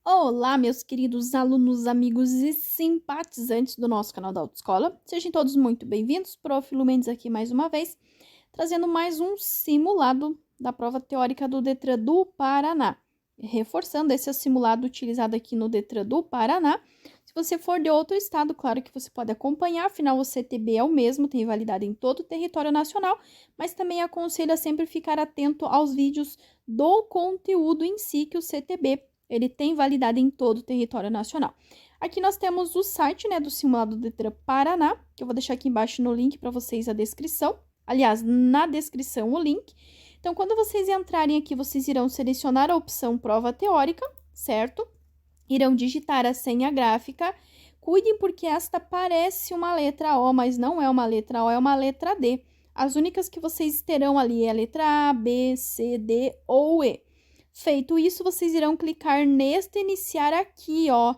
Olá, meus queridos alunos, amigos e simpatizantes do nosso canal da Autoescola. Sejam todos muito bem-vindos. Prof. Lu Mendes aqui mais uma vez, trazendo mais um simulado da prova teórica do Detran do Paraná. Reforçando, esse é o simulado utilizado aqui no Detran do Paraná. Se você for de outro estado, claro que você pode acompanhar, afinal o CTB é o mesmo, tem validade em todo o território nacional, mas também aconselho a sempre ficar atento aos vídeos do conteúdo em si que o CTB ele tem validade em todo o território nacional. Aqui nós temos o site, do simulado do Detran Paraná, que eu vou deixar aqui embaixo no link para vocês a descrição. Aliás, na descrição o link. Então, quando vocês entrarem aqui, vocês irão selecionar a opção prova teórica, certo? Irão digitar a senha gráfica. Cuidem porque esta parece uma letra O, mas não é uma letra O, é uma letra D. As únicas que vocês terão ali é a letra A, B, C, D ou E. Feito isso, vocês irão clicar neste iniciar aqui, ó.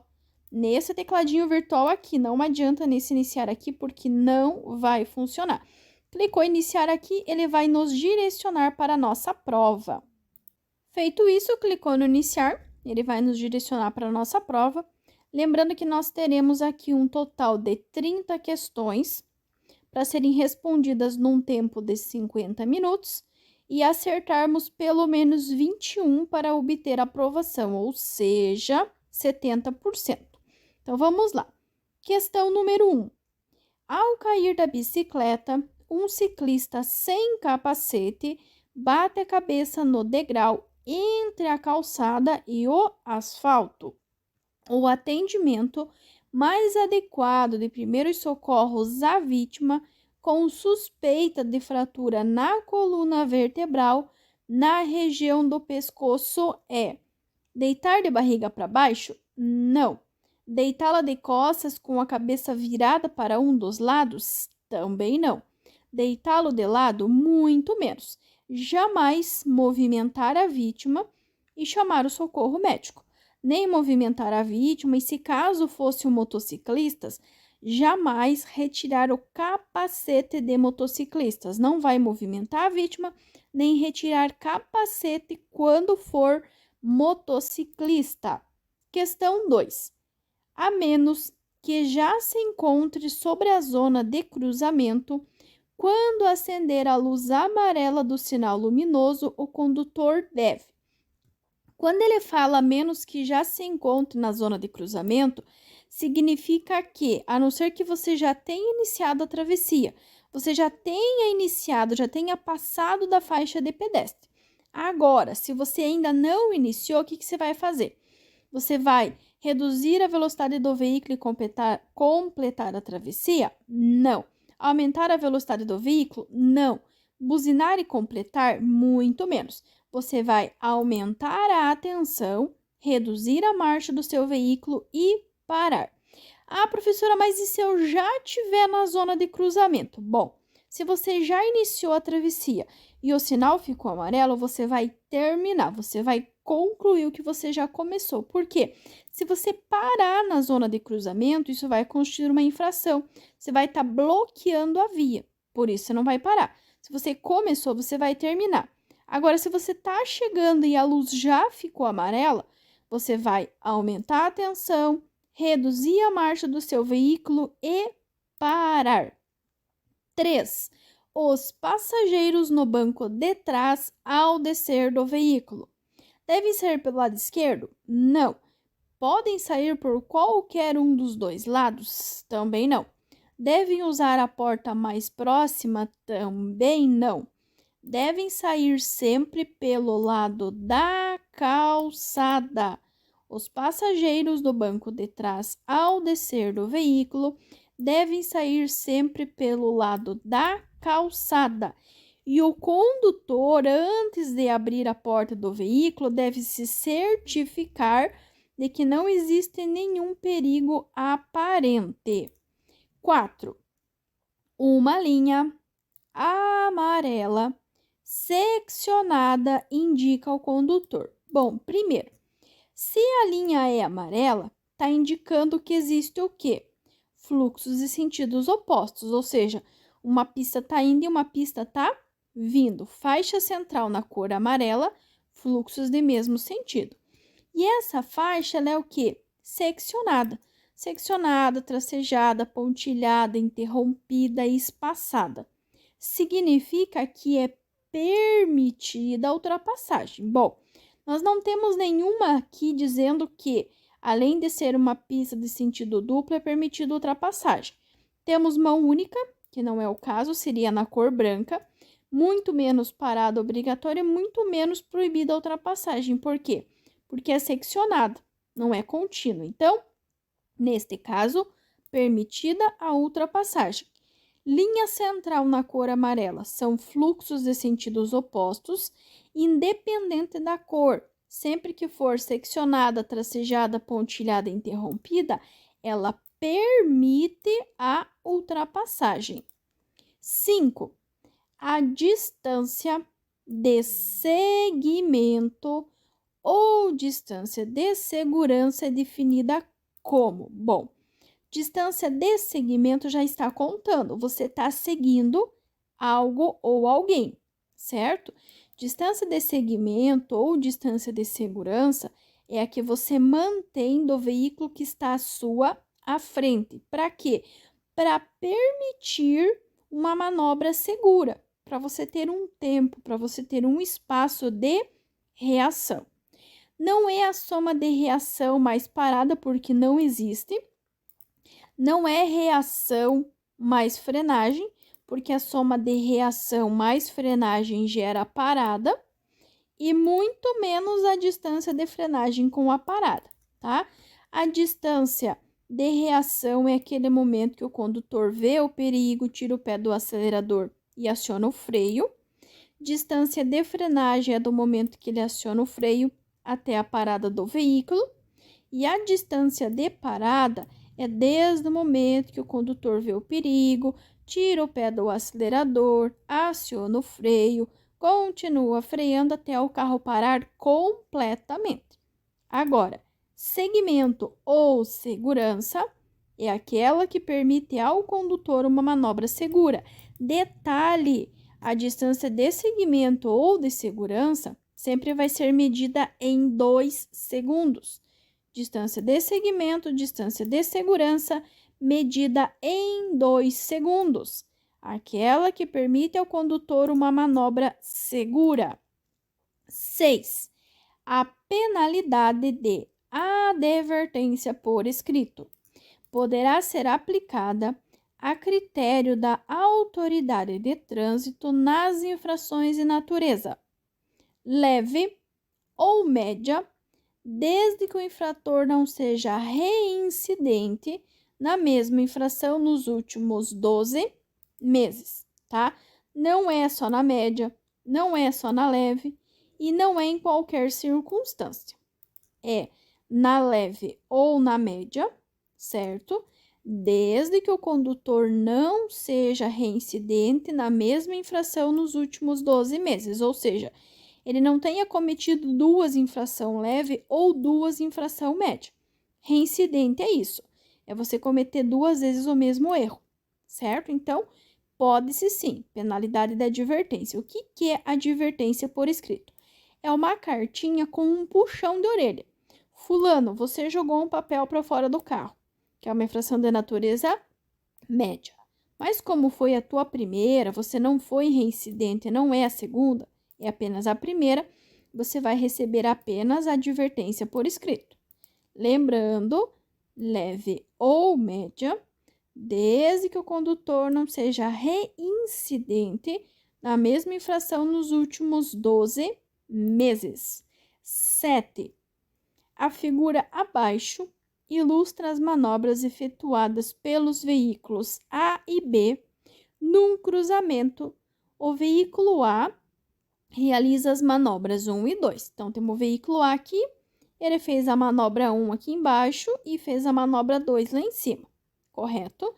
Nesse tecladinho virtual aqui. Não adianta nesse iniciar aqui, porque não vai funcionar. Clicou em iniciar aqui, ele vai nos direcionar para a nossa prova. Feito isso, clicou no iniciar, ele vai nos direcionar para a nossa prova. Lembrando que nós teremos aqui um total de 30 questões para serem respondidas num tempo de 50 minutos. E acertarmos pelo menos 21 para obter aprovação, ou seja, 70%. Então, vamos lá. Questão número 1. Ao cair da bicicleta, um ciclista sem capacete bate a cabeça no degrau entre a calçada e o asfalto. O atendimento mais adequado de primeiros socorros à vítima com suspeita de fratura na coluna vertebral na região do pescoço é deitar de barriga para baixo? Não. Deitá-la de costas com a cabeça virada para um dos lados? Também não. Deitá-lo de lado? Muito menos. Jamais movimentar a vítima e chamar o socorro médico. Nem movimentar a vítima e, se caso fosse um motociclista, jamais retirar o capacete de motociclistas. Não vai movimentar a vítima, nem retirar capacete quando for motociclista. Questão 2. A menos que já se encontre sobre a zona de cruzamento, quando acender a luz amarela do sinal luminoso, o condutor deve. Quando ele fala menos que já se encontre na zona de cruzamento, significa que, a não ser que você já tenha iniciado a travessia, você já tenha iniciado, já tenha passado da faixa de pedestre. Agora, se você ainda não iniciou, o que você vai fazer? Você vai reduzir a velocidade do veículo e completar a travessia? Não. Aumentar a velocidade do veículo? Não. Buzinar e completar? Muito menos. Você vai aumentar a atenção, reduzir a marcha do seu veículo e parar. Ah, professora, mas e se eu já estiver na zona de cruzamento? Bom, se você já iniciou a travessia e o sinal ficou amarelo, você vai terminar, você vai concluir o que você já começou. Por quê? Se você parar na zona de cruzamento, isso vai constituir uma infração. Você vai estar bloqueando a via, por isso você não vai parar. Se você começou, você vai terminar. Agora, se você está chegando e a luz já ficou amarela, você vai aumentar a tensão, reduzir a marcha do seu veículo e parar. 3. Os passageiros no banco de trás ao descer do veículo devem sair pelo lado esquerdo? Não. Podem sair por qualquer um dos dois lados? Também não. Devem usar a porta mais próxima? Também não. Devem sair sempre pelo lado da calçada. Os passageiros do banco de trás, ao descer do veículo, devem sair sempre pelo lado da calçada. E o condutor, antes de abrir a porta do veículo, deve se certificar de que não existe nenhum perigo aparente. 4. Uma linha amarela seccionada indica ao condutor. Bom, primeiro, se a linha é amarela, está indicando que existe o quê? Fluxos e sentidos opostos, ou seja, uma pista está indo e uma pista está vindo. Faixa central na cor amarela, fluxos de mesmo sentido. E essa faixa, ela é o quê? Seccionada. Seccionada, tracejada, pontilhada, interrompida e espaçada. Significa que é permitida a ultrapassagem. Bom, nós não temos nenhuma aqui dizendo que, além de ser uma pista de sentido duplo, é permitida ultrapassagem. Temos mão única, que não é o caso, seria na cor branca, muito menos parada obrigatória, muito menos proibida a ultrapassagem. Por quê? Porque é seccionada, não é contínua. Então, neste caso, permitida a ultrapassagem. Linha central na cor amarela são fluxos de sentidos opostos, independente da cor. Sempre que for seccionada, tracejada, pontilhada, interrompida, ela permite a ultrapassagem. 5. A distância de segmento ou distância de segurança é definida como? Bom, distância de segmento já está contando, você está seguindo algo ou alguém, certo? Distância de segmento ou distância de segurança é a que você mantém do veículo que está à sua frente. Para quê? Para permitir uma manobra segura, para você ter um tempo, para você ter um espaço de reação. Não é a soma de reação mais parada, porque não existe. Não é reação mais frenagem, porque a soma de reação mais frenagem gera parada, e muito menos a distância de frenagem com a parada, tá? A distância de reação é aquele momento que o condutor vê o perigo, tira o pé do acelerador e aciona o freio. Distância de frenagem é do momento que ele aciona o freio até a parada do veículo. E a distância de parada é desde o momento que o condutor vê o perigo, tira o pé do acelerador, aciona o freio, continua freando até o carro parar completamente. Agora, segmento ou segurança é aquela que permite ao condutor uma manobra segura. Detalhe: a distância de segmento ou de segurança sempre vai ser medida em 2 segundos. Distância de segmento, distância de segurança, medida em 2 segundos. Aquela que permite ao condutor uma manobra segura. 6. A penalidade de advertência por escrito poderá ser aplicada a critério da autoridade de trânsito nas infrações de natureza leve ou média, desde que o infrator não seja reincidente na mesma infração nos últimos 12 meses, tá? Não é só na média, não é só na leve e não é em qualquer circunstância. É na leve ou na média, certo? Desde que o condutor não seja reincidente na mesma infração nos últimos 12 meses, ou seja, ele não tenha cometido 2 infração leve ou 2 infração média. Reincidente é isso, é você cometer 2 vezes o mesmo erro, certo? Então, pode-se sim, penalidade da advertência. O que é advertência por escrito? É uma cartinha com um puxão de orelha. Fulano, você jogou um papel para fora do carro, que é uma infração de natureza média. Mas como foi a tua primeira, você não foi reincidente, não é a segunda, é apenas a primeira, você vai receber apenas a advertência por escrito. Lembrando, leve ou média, desde que o condutor não seja reincidente na mesma infração nos últimos 12 meses. 7. A figura abaixo ilustra as manobras efetuadas pelos veículos A e B num cruzamento. O veículo A realiza as manobras 1 e 2. Então, temos o veículo A aqui, ele fez a manobra 1 aqui embaixo e fez a manobra 2 lá em cima, correto?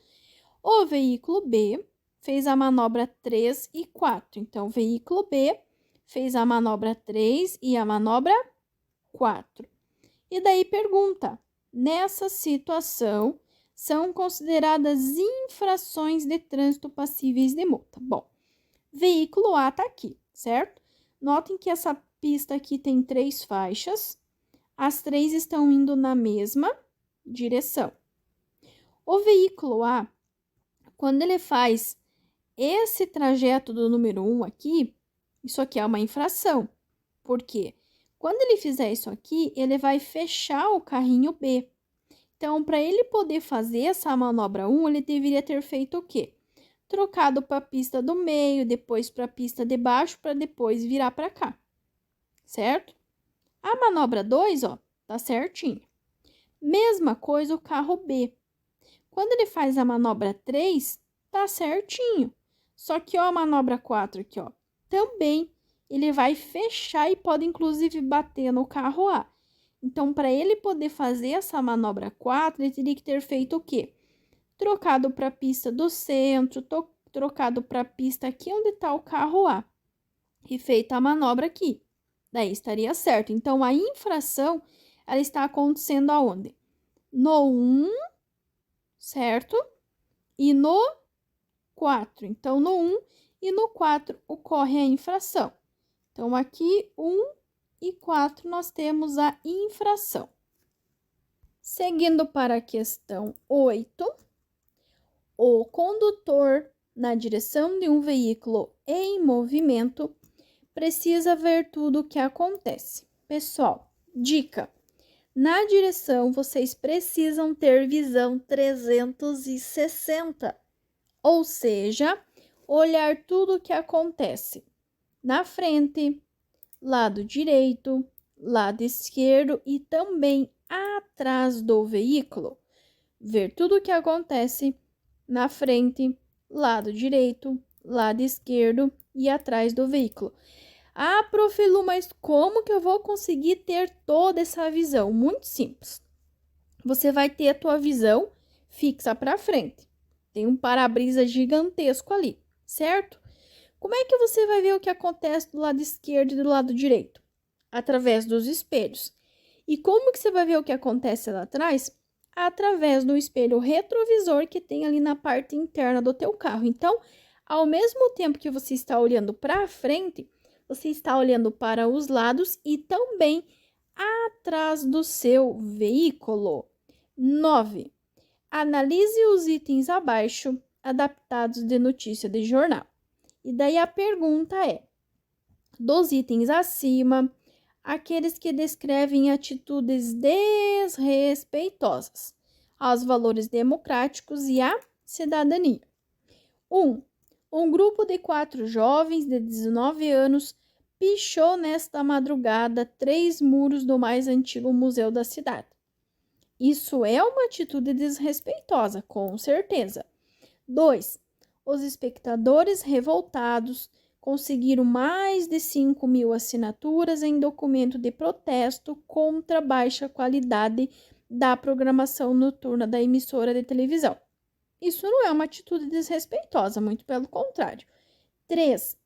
O veículo B fez a manobra 3 e 4. Então, o veículo B fez a manobra 3 e a manobra 4. E daí pergunta, nessa situação, são consideradas infrações de trânsito passíveis de multa. Bom, veículo A tá aqui, certo? Notem que essa pista aqui tem 3 faixas. As três estão indo na mesma direção. O veículo A, quando ele faz esse trajeto do número 1 aqui, isso aqui é uma infração. Por quê? Quando ele fizer isso aqui, ele vai fechar o carrinho B. Então, para ele poder fazer essa manobra 1, ele deveria ter feito o quê? Trocado para a pista do meio, depois para a pista de baixo, para depois virar para cá. Certo? A manobra 2, ó, tá certinho. Mesma coisa o carro B. Quando ele faz a manobra 3, tá certinho. Só que, ó, a manobra 4 aqui, ó, também ele vai fechar e pode, inclusive, bater no carro A. Então, para ele poder fazer essa manobra 4, ele teria que ter feito o quê? Trocado para a pista do centro, trocado para a pista aqui onde está o carro A. E feita a manobra aqui. Daí estaria certo. Então, a infração, ela está acontecendo aonde? No 1, certo? E no 4. Então, no 1 e no 4 ocorre a infração. Então, aqui, 1 e 4, nós temos a infração. Seguindo para a questão 8, o condutor, na direção de um veículo em movimento, precisa ver tudo o que acontece. Pessoal, dica: na direção, vocês precisam ter visão 360, ou seja, olhar tudo o que acontece na frente, lado direito, lado esquerdo e também atrás do veículo. Ver tudo o que acontece na frente, lado direito, lado esquerdo e atrás do veículo. Ah, Prof. Lu, mas como que eu vou conseguir ter toda essa visão? Muito simples. Você vai ter a tua visão fixa para frente. Tem um para-brisa gigantesco ali, certo? Como é que você vai ver o que acontece do lado esquerdo e do lado direito? Através dos espelhos. E como que você vai ver o que acontece lá atrás? Através do espelho retrovisor que tem ali na parte interna do teu carro. Então, ao mesmo tempo que você está olhando para frente, você está olhando para os lados e também atrás do seu veículo. 9. Analise os itens abaixo, adaptados de notícia de jornal. E daí a pergunta é: dos itens acima, aqueles que descrevem atitudes desrespeitosas aos valores democráticos e à cidadania. 1. Um grupo de 4 jovens de 19 anos pichou nesta madrugada 3 muros do mais antigo museu da cidade. Isso é uma atitude desrespeitosa, com certeza. 2. Os espectadores revoltados conseguiram mais de 5.000 assinaturas em documento de protesto contra a baixa qualidade da programação noturna da emissora de televisão. Isso não é uma atitude desrespeitosa, muito pelo contrário. 3.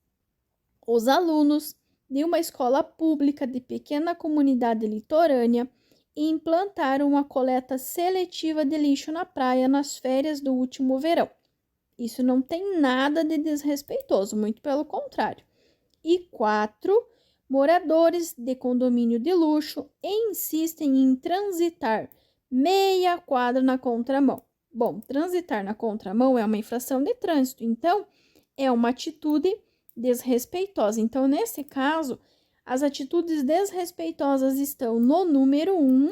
Os alunos de uma escola pública de pequena comunidade litorânea implantaram uma coleta seletiva de lixo na praia nas férias do último verão. Isso não tem nada de desrespeitoso, muito pelo contrário. E 4, moradores de condomínio de luxo insistem em transitar meia quadra na contramão. Bom, transitar na contramão é uma infração de trânsito, então é uma atitude desrespeitosa. Então, nesse caso, as atitudes desrespeitosas estão no número 1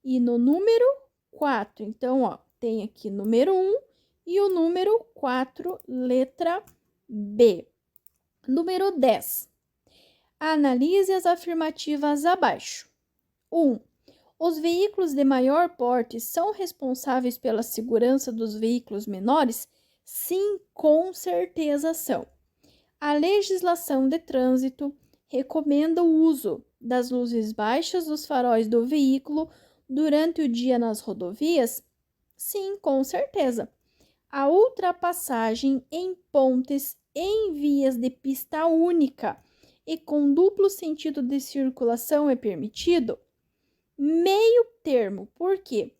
e no número 4. Então, ó, tem aqui número 1 e o número 4, letra B. Número 10. Analise as afirmativas abaixo. 1. Os veículos de maior porte são responsáveis pela segurança dos veículos menores? Sim, com certeza são. A legislação de trânsito recomenda o uso das luzes baixas dos faróis do veículo durante o dia nas rodovias? Sim, com certeza. A ultrapassagem em pontes em vias de pista única e com duplo sentido de circulação é permitido? Meio termo, por quê?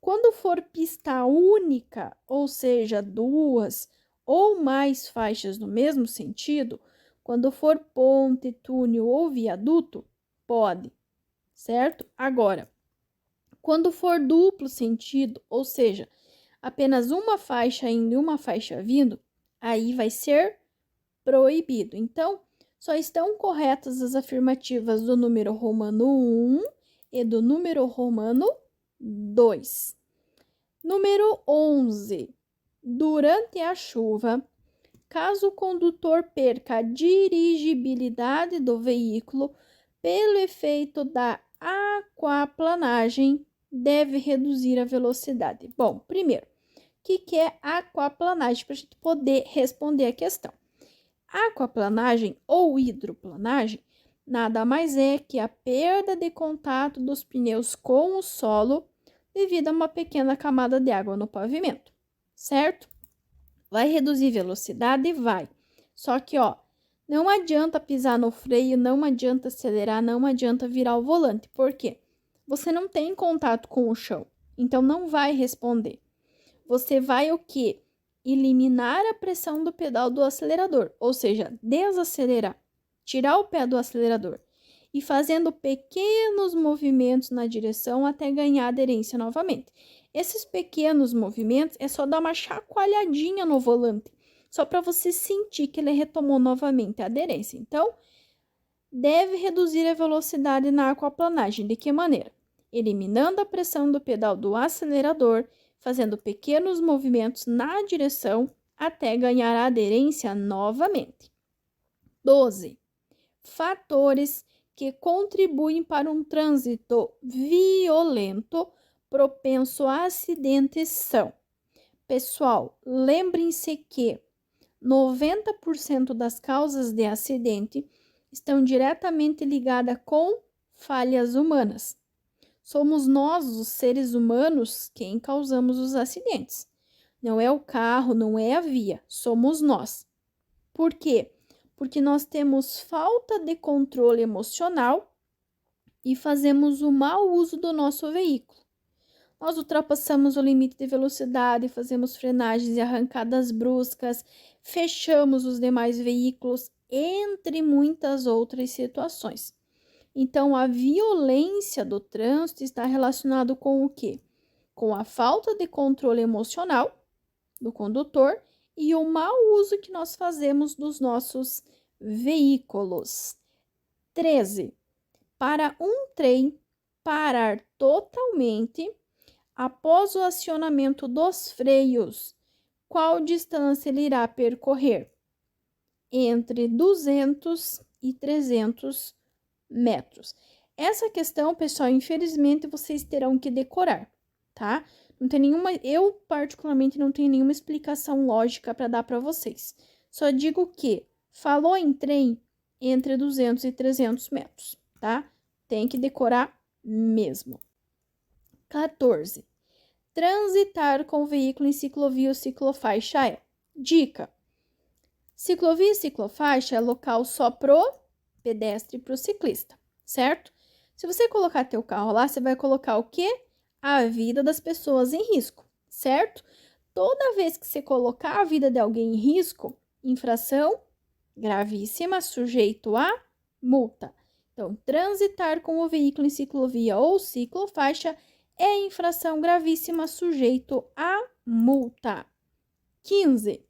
Quando for pista única, ou seja, 2 ou mais faixas no mesmo sentido, quando for ponte, túnel ou viaduto, pode. certo? Agora, quando for duplo sentido, ou seja, apenas uma faixa indo e uma faixa vindo, aí vai ser proibido. Então, só estão corretas as afirmativas do número romano 1 e do número romano 2. Número 11. Durante a chuva, caso o condutor perca a dirigibilidade do veículo pelo efeito da aquaplanagem, deve reduzir a velocidade. Bom, primeiro, o que é aquaplanagem para a gente poder responder a questão? Aquaplanagem ou hidroplanagem nada mais é que a perda de contato dos pneus com o solo devido a uma pequena camada de água no pavimento, certo? Vai reduzir velocidade? Vai. Só que, não adianta pisar no freio, não adianta acelerar, não adianta virar o volante. Por quê? Você não tem contato com o chão, então não vai responder. Você vai o quê? Eliminar a pressão do pedal do acelerador, ou seja, desacelerar, tirar o pé do acelerador e fazendo pequenos movimentos na direção até ganhar aderência novamente. Esses pequenos movimentos é só dar uma chacoalhadinha no volante, só para você sentir que ele retomou novamente a aderência. Então, deve reduzir a velocidade na aquaplanagem. De que maneira? Eliminando a pressão do pedal do acelerador, fazendo pequenos movimentos na direção até ganhar a aderência novamente. 12. Fatores que contribuem para um trânsito violento propenso a acidentes são: pessoal, lembrem-se que 90% das causas de acidente estão diretamente ligadas com falhas humanas. Somos nós, os seres humanos, quem causamos os acidentes. Não é o carro, não é a via, somos nós. Por quê? Porque nós temos falta de controle emocional e fazemos o mau uso do nosso veículo. Nós ultrapassamos o limite de velocidade, fazemos frenagens e arrancadas bruscas, fechamos os demais veículos, entre muitas outras situações. Então, a violência do trânsito está relacionado com o quê? Com a falta de controle emocional do condutor e o mau uso que nós fazemos dos nossos veículos. 13. Para um trem parar totalmente após o acionamento dos freios, qual distância ele irá percorrer? Entre 200 e 300 metros. Essa questão, pessoal, infelizmente vocês terão que decorar, tá? Não tem nenhuma, eu particularmente não tenho nenhuma explicação lógica para dar para vocês. Só digo que falou em trem entre 200 e 300 metros, tá? Tem que decorar mesmo. 14. Transitar com o veículo em ciclovia ou ciclofaixa é. Dica: ciclovia e ciclofaixa é local só pro pedestre e pro ciclista, certo? Se você colocar teu carro lá, você vai colocar o quê? A vida das pessoas em risco, certo? Toda vez que você colocar a vida de alguém em risco, infração gravíssima, sujeito a multa. Então, transitar com o veículo em ciclovia ou ciclofaixa é infração gravíssima, sujeito a multa. 15.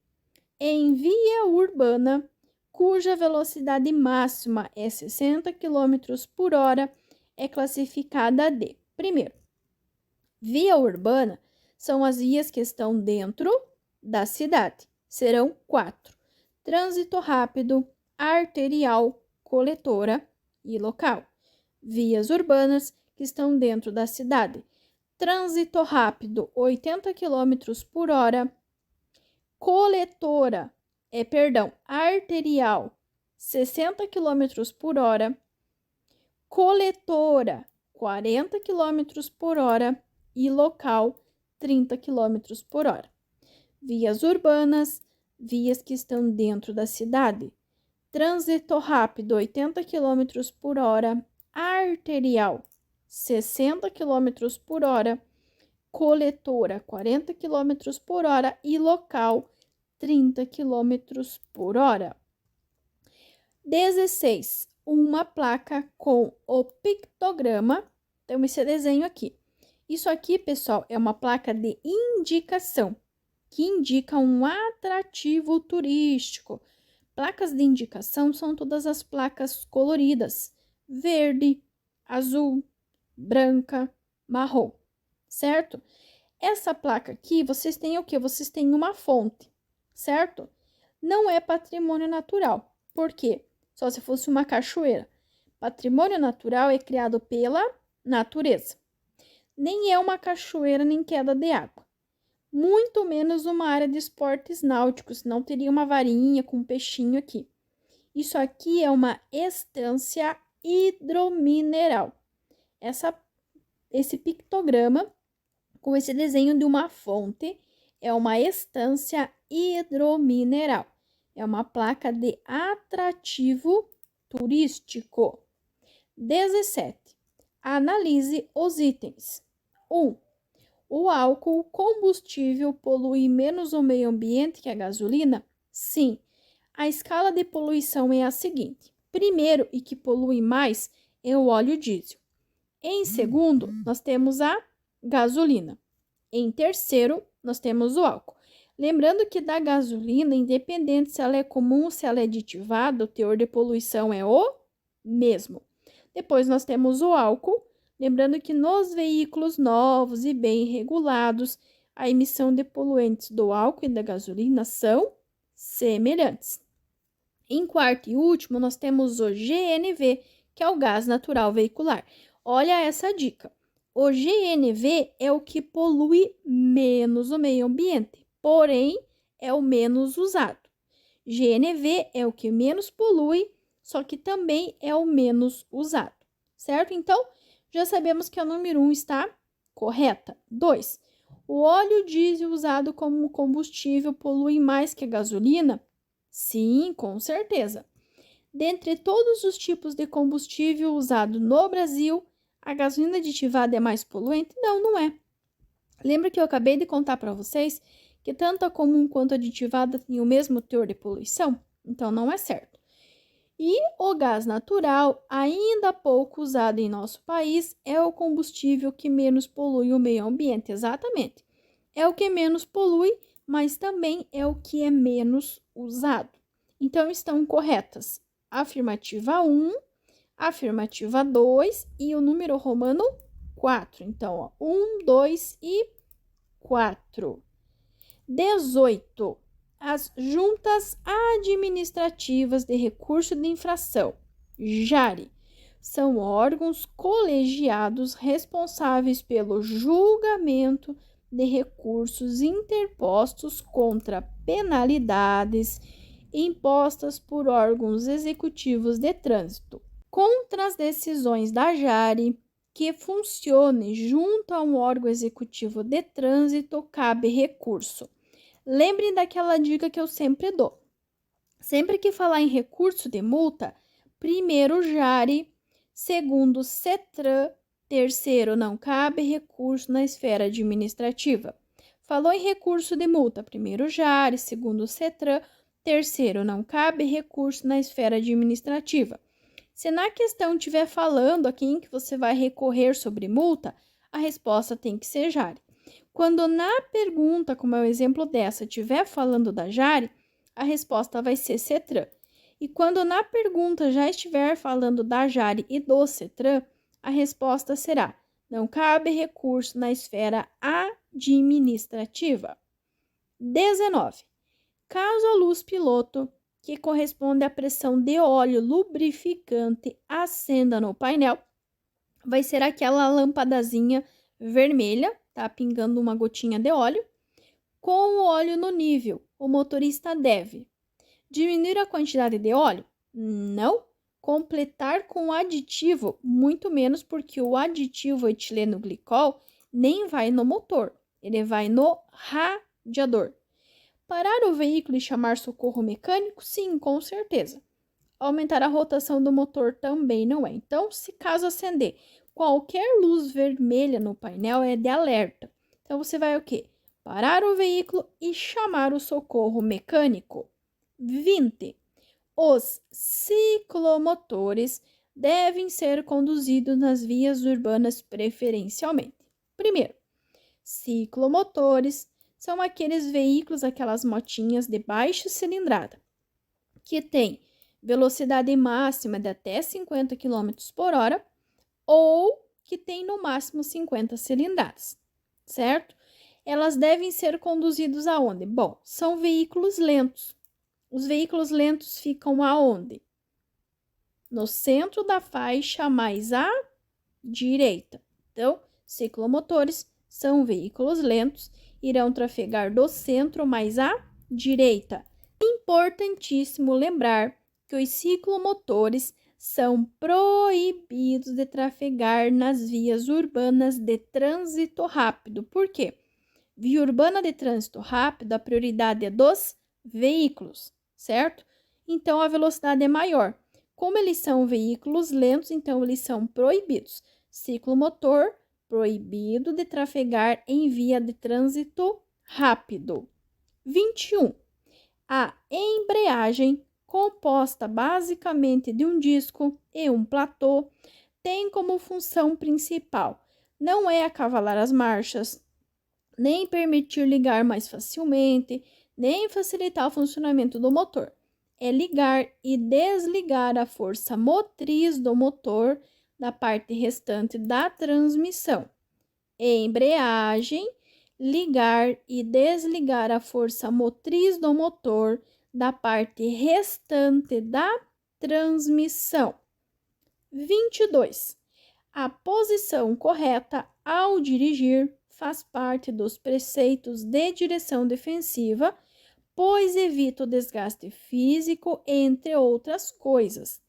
Em via urbana, cuja velocidade máxima é 60 km por hora, é classificada de: primeiro, via urbana são as vias que estão dentro da cidade. Serão 4. Trânsito rápido, arterial, coletora e local. Vias urbanas que estão dentro da cidade. Trânsito rápido, 80 km por hora. Coletora, arterial, 60 km por hora. Coletora, 40 km por hora. E local, 30 km por hora. Vias urbanas, vias que estão dentro da cidade. Trânsito rápido, 80 km por hora. Arterial, 60 km por hora. Coletora, 40 km por hora. E local, 30 km por hora. 16. uma placa com o pictograma. Então, esse desenho aqui. Isso aqui, pessoal, é uma placa de indicação, que indica um atrativo turístico. Placas de indicação são todas as placas coloridas: verde, azul, branca, marrom, certo? Essa placa aqui, vocês têm o quê? Vocês têm uma fonte, certo? Não é patrimônio natural. Por quê? Só se fosse uma cachoeira. Patrimônio natural é criado pela natureza. Nem é uma cachoeira nem queda de água. Muito menos uma área de esportes náuticos, não teria uma varinha com um peixinho aqui. Isso aqui é uma estância hidromineral. Esse pictograma com esse desenho de uma fonte é uma estância hidromineral. É uma placa de atrativo turístico. 17. Analise os itens. 1. O álcool combustível polui menos o meio ambiente que a gasolina? Sim. A escala de poluição é a seguinte. Primeiro, e que polui mais, é o óleo diesel. Em segundo, nós temos a gasolina. Em terceiro, nós temos o álcool. Lembrando que da gasolina, independente se ela é comum ou se ela é aditivada, o teor de poluição é o mesmo. Depois nós temos o álcool. Lembrando que nos veículos novos e bem regulados, a emissão de poluentes do álcool e da gasolina são semelhantes. Em quarto e último, nós temos o GNV, que é o gás natural veicular. Olha essa dica. O GNV é o que polui menos o meio ambiente, porém é o menos usado. GNV é o que menos polui, só que também é o menos usado, certo? Então, já sabemos que a número 1 está correta. 2. O óleo diesel usado como combustível polui mais que a gasolina? Sim, com certeza. Dentre todos os tipos de combustível usado no Brasil, a gasolina aditivada é mais poluente? Não, não é. Lembra que eu acabei de contar para vocês que tanto a comum quanto a aditivada têm o mesmo teor de poluição? Então, não é certo. E o gás natural, ainda pouco usado em nosso país, é o combustível que menos polui o meio ambiente. Exatamente. É o que menos polui, mas também é o que é menos usado. Então, estão corretas afirmativa 1, afirmativa 2 e o número romano 4. Então, 1, 2 e 4. 18. As juntas administrativas de recurso de infração, JARI, são órgãos colegiados responsáveis pelo julgamento de recursos interpostos contra penalidades impostas por órgãos executivos de trânsito. Contra as decisões da JARI que funcione junto a um órgão executivo de trânsito, cabe recurso. Lembrem daquela dica que eu sempre dou. Sempre que falar em recurso de multa, primeiro JARI, segundo CETRAN, terceiro não cabe recurso na esfera administrativa. Falou em recurso de multa, primeiro JARI, segundo CETRAN, terceiro não cabe recurso na esfera administrativa. Se na questão estiver falando a quem que você vai recorrer sobre multa, a resposta tem que ser JARI. Quando na pergunta, como é o exemplo dessa, estiver falando da JARI, a resposta vai ser CETRAN. E quando na pergunta já estiver falando da JARI e do CETRAN, a resposta será: não cabe recurso na esfera administrativa. 19. Caso a luz piloto, que corresponde à pressão de óleo lubrificante, acenda no painel, vai ser aquela lâmpadazinha vermelha, tá pingando uma gotinha de óleo. Com o óleo no nível, o motorista deve diminuir a quantidade de óleo? Não. Completar com aditivo? Muito menos, porque o aditivo etileno glicol nem vai no motor, ele vai no radiador. Parar o veículo e chamar socorro mecânico? Sim, com certeza. Aumentar a rotação do motor também não é. Então, se caso acender qualquer luz vermelha no painel, é de alerta. Então, você vai o quê? Parar o veículo e chamar o socorro mecânico. 20. Os ciclomotores devem ser conduzidos nas vias urbanas preferencialmente. Primeiro, ciclomotores são aqueles veículos, aquelas motinhas de baixa cilindrada, que têm velocidade máxima de até 50 km por hora ou que tem no máximo 50 cilindradas, certo? Elas devem ser conduzidos aonde? Bom, são veículos lentos. Os veículos lentos ficam aonde? No centro da faixa mais à direita. Então, ciclomotores são veículos lentos, irão trafegar do centro mais à direita. Importantíssimo lembrar que os ciclomotores são proibidos de trafegar nas vias urbanas de trânsito rápido. Por quê? Via urbana de trânsito rápido, a prioridade é dos veículos, certo? Então, a velocidade é maior. Como eles são veículos lentos, então eles são proibidos. Ciclomotor, proibido de trafegar em via de trânsito rápido. 21. A embreagem, composta basicamente de um disco e um platô, tem como função principal não é acavalar as marchas, nem permitir ligar mais facilmente, nem facilitar o funcionamento do motor. É ligar e desligar a força motriz do motor da parte restante da transmissão. Embreagem, ligar e desligar a força motriz do motor da parte restante da transmissão. 22. A posição correta ao dirigir faz parte dos preceitos de direção defensiva, pois evita o desgaste físico, entre outras coisas.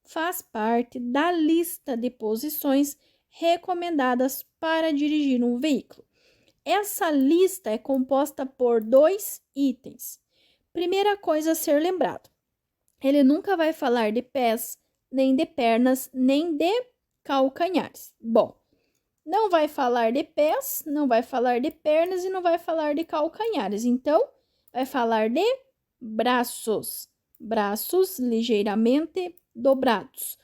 Faz parte da lista de posições recomendadas para dirigir um veículo. Essa lista é composta por 2 itens. Primeira coisa a ser lembrado: ele nunca vai falar de pés, nem de pernas, nem de calcanhares. Bom, não vai falar de pés, não vai falar de pernas e não vai falar de calcanhares. Então, vai falar de braços. Braços ligeiramente dobrados.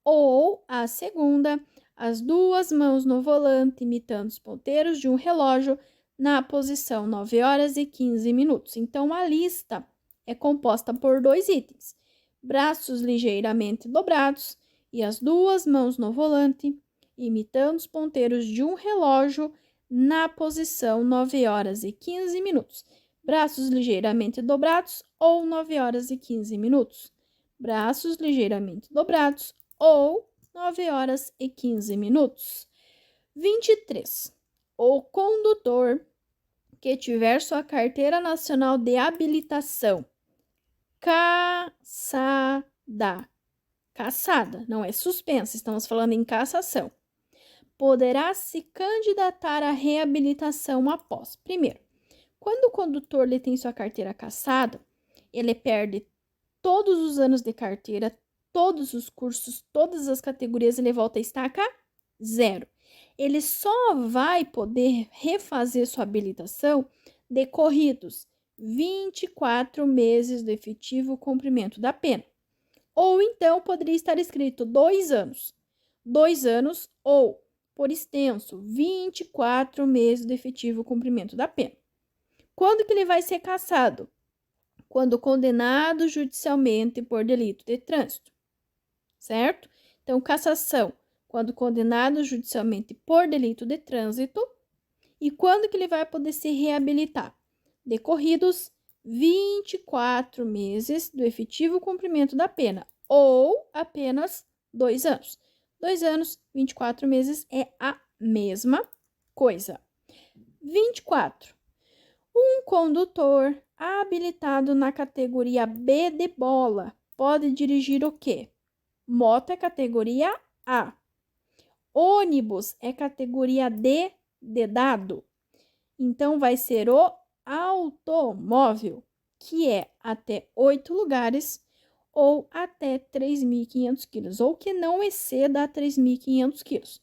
Ou a segunda, as 2 mãos no volante, imitando os ponteiros de um relógio, na posição 9 horas e 15 minutos. Então, a lista é composta por 2 itens: braços ligeiramente dobrados e as 2 mãos no volante, imitando os ponteiros de um relógio, na posição 9 horas e 15 minutos. Braços ligeiramente dobrados ou 9 horas e 15 minutos. Braços ligeiramente dobrados ou 9 horas e 15 minutos. 23. O condutor que tiver sua carteira nacional de habilitação cassada, não é suspensa, estamos falando em cassação, poderá se candidatar à reabilitação após. Primeiro, quando o condutor ele tem sua carteira cassada, ele perde todos os anos de carteira, todos os cursos, todas as categorias, ele volta a estaca zero. Ele só vai poder refazer sua habilitação decorridos 24 meses do efetivo cumprimento da pena. Ou então poderia estar escrito 2 anos. 2 anos ou, por extenso, 24 meses do efetivo cumprimento da pena. Quando que ele vai ser cassado? Quando condenado judicialmente por delito de trânsito, certo? Então, cassação, quando condenado judicialmente por delito de trânsito. E quando que ele vai poder se reabilitar? Decorridos 24 meses do efetivo cumprimento da pena, ou apenas 2 anos. 2 anos, 24 meses é a mesma coisa. 24. Um condutor habilitado na categoria B de bola pode dirigir o quê? Moto é categoria A. Ônibus é categoria D de dado. Então, vai ser o automóvel, que é até 8 lugares ou até 3.500 quilos, ou que não exceda 3.500 quilos.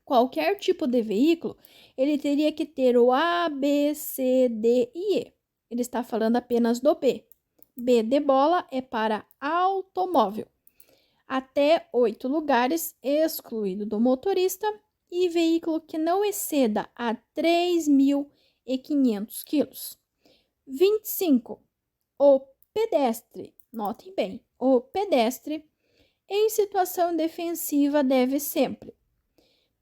Qualquer tipo de veículo, ele teria que ter o A, B, C, D e E. Ele está falando apenas do B. B de bola é para automóvel. Até 8 lugares, excluído do motorista, e veículo que não exceda a 3.500 quilos. 25. O pedestre, notem bem, o pedestre em situação defensiva deve sempre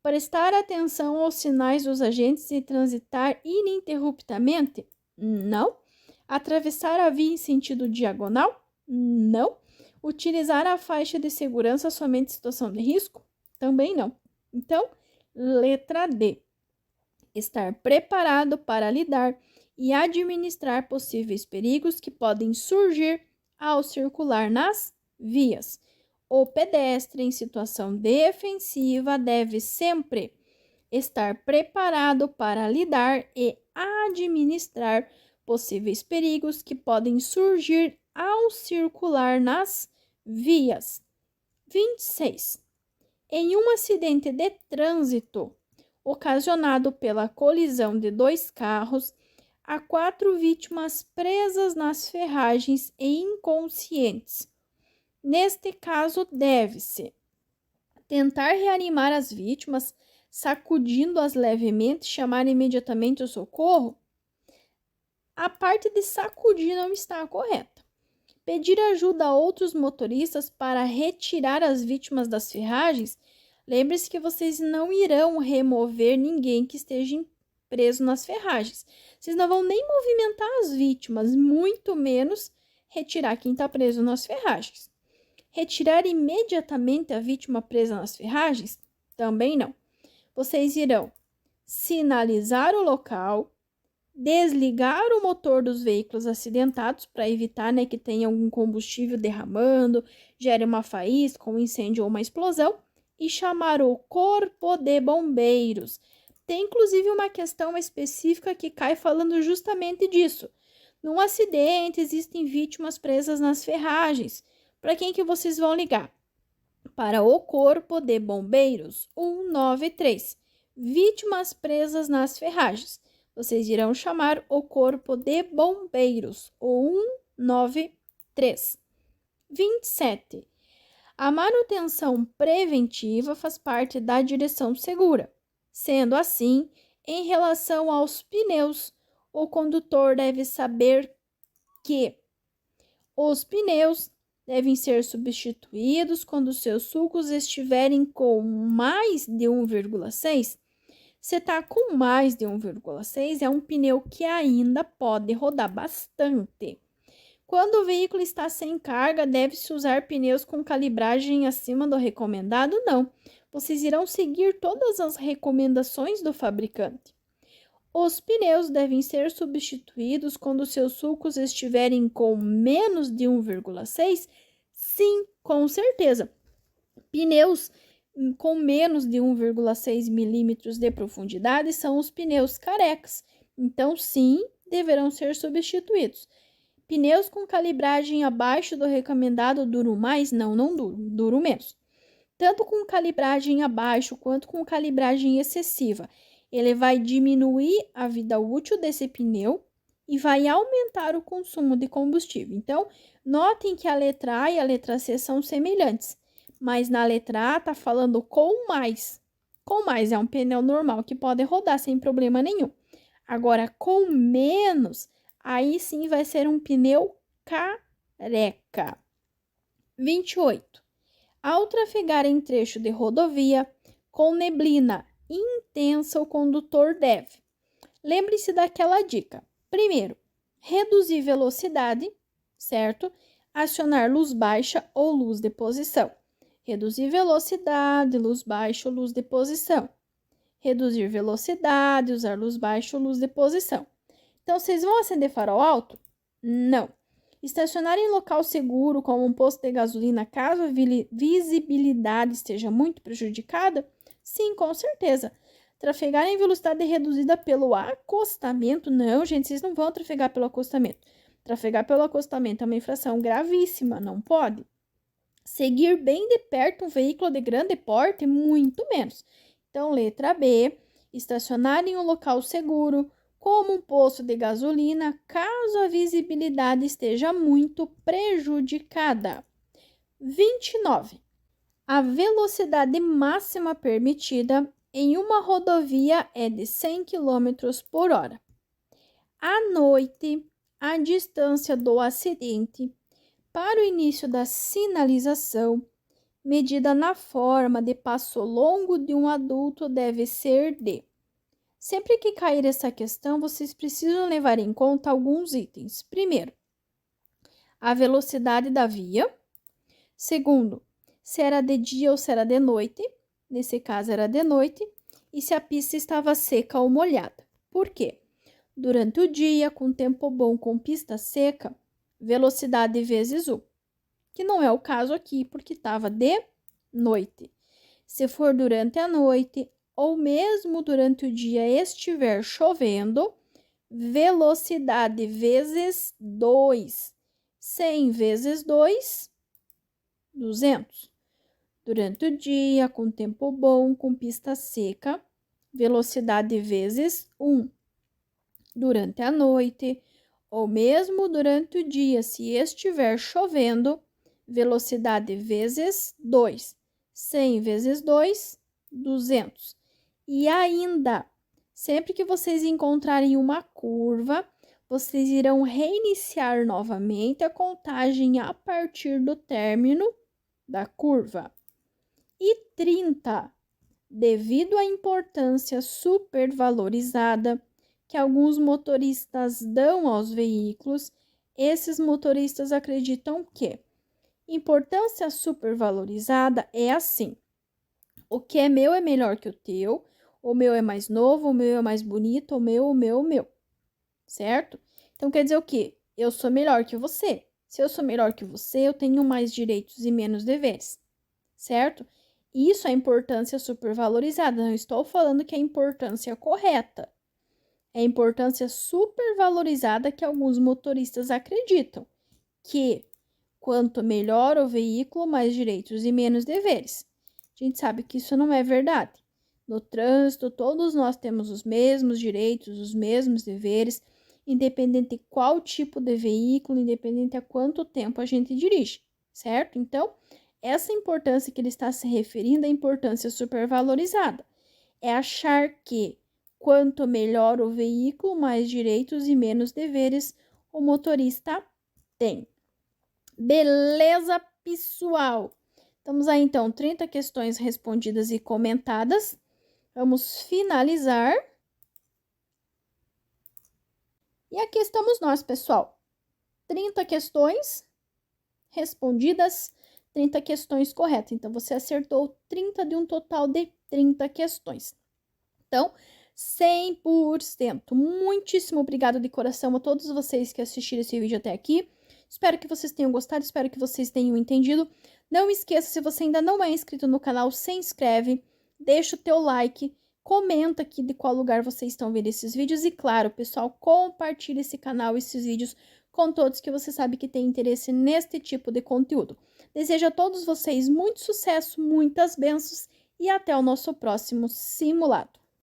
prestar atenção aos sinais dos agentes e transitar ininterruptamente? Não. Atravessar a via em sentido diagonal? Não. Utilizar a faixa de segurança somente em situação de risco? Também não. Então, letra D. Estar preparado para lidar e administrar possíveis perigos que podem surgir ao circular nas vias. O pedestre em situação defensiva deve sempre estar preparado para lidar e administrar possíveis perigos que podem surgir ao circular nas vias. 26. Em um acidente de trânsito ocasionado pela colisão de 2 carros, há 4 vítimas presas nas ferragens e inconscientes. Neste caso, deve-se tentar reanimar as vítimas, sacudindo-as levemente, chamar imediatamente o socorro. A parte de sacudir não está correta. Pedir ajuda a outros motoristas para retirar as vítimas das ferragens. Lembre-se que vocês não irão remover ninguém que esteja preso nas ferragens. Vocês não vão nem movimentar as vítimas, muito menos retirar quem está preso nas ferragens. Retirar imediatamente a vítima presa nas ferragens? Também não. Vocês irão sinalizar o local, desligar o motor dos veículos acidentados para evitar, que tenha algum combustível derramando, gere uma faísca, um incêndio ou uma explosão, e chamar o corpo de bombeiros. Tem inclusive uma questão específica que cai falando justamente disso. Num acidente, existem vítimas presas nas ferragens. Para quem que vocês vão ligar? Para o corpo de bombeiros 193. Vítimas presas nas ferragens. Vocês irão chamar o corpo de bombeiros, o 193. 27. A manutenção preventiva faz parte da direção segura. Sendo assim, em relação aos pneus, o condutor deve saber que os pneus devem ser substituídos quando seus sulcos estiverem com mais de 1,6. Se está com mais de 1,6, é um pneu que ainda pode rodar bastante. Quando o veículo está sem carga, deve-se usar pneus com calibragem acima do recomendado? Não. Vocês irão seguir todas as recomendações do fabricante. Os pneus devem ser substituídos quando seus sulcos estiverem com menos de 1,6? Sim, com certeza. Pneus com menos de 1,6 milímetros de profundidade são os pneus carecas. Então, sim, deverão ser substituídos. Pneus com calibragem abaixo do recomendado duram mais? Não duram menos. Tanto com calibragem abaixo quanto com calibragem excessiva. Ele vai diminuir a vida útil desse pneu e vai aumentar o consumo de combustível. Então, notem que a letra A e a letra C são semelhantes, mas na letra A está falando com mais. Com mais é um pneu normal que pode rodar sem problema nenhum. Agora, com menos, aí sim vai ser um pneu careca. 28. Ao trafegar em trecho de rodovia com neblina intensa, o condutor deve. Lembre-se daquela dica. Primeiro, reduzir velocidade, certo? Acionar luz baixa ou luz de posição. Reduzir velocidade, luz baixa ou luz de posição. Reduzir velocidade, usar luz baixa ou luz de posição. Então, vocês vão acender farol alto? Não. Estacionar em local seguro, como um posto de gasolina, caso a visibilidade esteja muito prejudicada? Sim, com certeza. Trafegar em velocidade reduzida pelo acostamento? Não, gente, vocês não vão trafegar pelo acostamento. Trafegar pelo acostamento é uma infração gravíssima, não pode. Seguir bem de perto um veículo de grande porte? Muito menos. Então, letra B, estacionar em um local seguro, como um poço de gasolina, caso a visibilidade esteja muito prejudicada. 29. A velocidade máxima permitida em uma rodovia é de 100 km por hora. À noite, a distância do acidente para o início da sinalização, medida na forma de passo longo de um adulto, deve ser de... Sempre que cair essa questão, vocês precisam levar em conta alguns itens. Primeiro, a velocidade da via. Segundo, se era de dia ou se era de noite. Nesse caso, era de noite. E se a pista estava seca ou molhada. Por quê? Durante o dia, com tempo bom, com pista seca, velocidade vezes U. Que não é o caso aqui, porque estava de noite. Se for durante a noite ou mesmo durante o dia estiver chovendo, velocidade vezes 2. 100 vezes 2, 200. Durante o dia, com tempo bom, com pista seca, velocidade vezes 1. Durante a noite ou mesmo durante o dia, se estiver chovendo, velocidade vezes 2. 100 vezes 2, 200. E ainda, sempre que vocês encontrarem uma curva, vocês irão reiniciar novamente a contagem a partir do término da curva. E 30. Devido à importância supervalorizada que alguns motoristas dão aos veículos, esses motoristas acreditam que importância supervalorizada é assim: o que é meu é melhor que o teu, o meu é mais novo, o meu é mais bonito, o meu, certo? Então quer dizer o quê? Eu sou melhor que você. Se eu sou melhor que você, eu tenho mais direitos e menos deveres, certo? Isso é importância supervalorizada. Não estou falando que é a importância correta. É a importância supervalorizada que alguns motoristas acreditam, que quanto melhor o veículo, mais direitos e menos deveres. A gente sabe que isso não é verdade. No trânsito, todos nós temos os mesmos direitos, os mesmos deveres, independente de qual tipo de veículo, independente a quanto tempo a gente dirige, certo? Então, essa importância que ele está se referindo é a importância supervalorizada. É achar que quanto melhor o veículo, mais direitos e menos deveres o motorista tem. Beleza, pessoal? Estamos aí, então, 30 questões respondidas e comentadas. Vamos finalizar. E aqui estamos nós, pessoal. 30 questões respondidas, 30 questões corretas. Então, você acertou 30 de um total de 30 questões. Então, 100%. Muitíssimo obrigado de coração a todos vocês que assistiram esse vídeo até aqui. Espero que vocês tenham gostado, espero que vocês tenham entendido. Não esqueça, se você ainda não é inscrito no canal, se inscreve, deixa o teu like, comenta aqui de qual lugar vocês estão vendo esses vídeos. E claro, pessoal, compartilhe esse canal, esses vídeos com todos que você sabe que tem interesse neste tipo de conteúdo. Desejo a todos vocês muito sucesso, muitas bênçãos e até o nosso próximo simulado.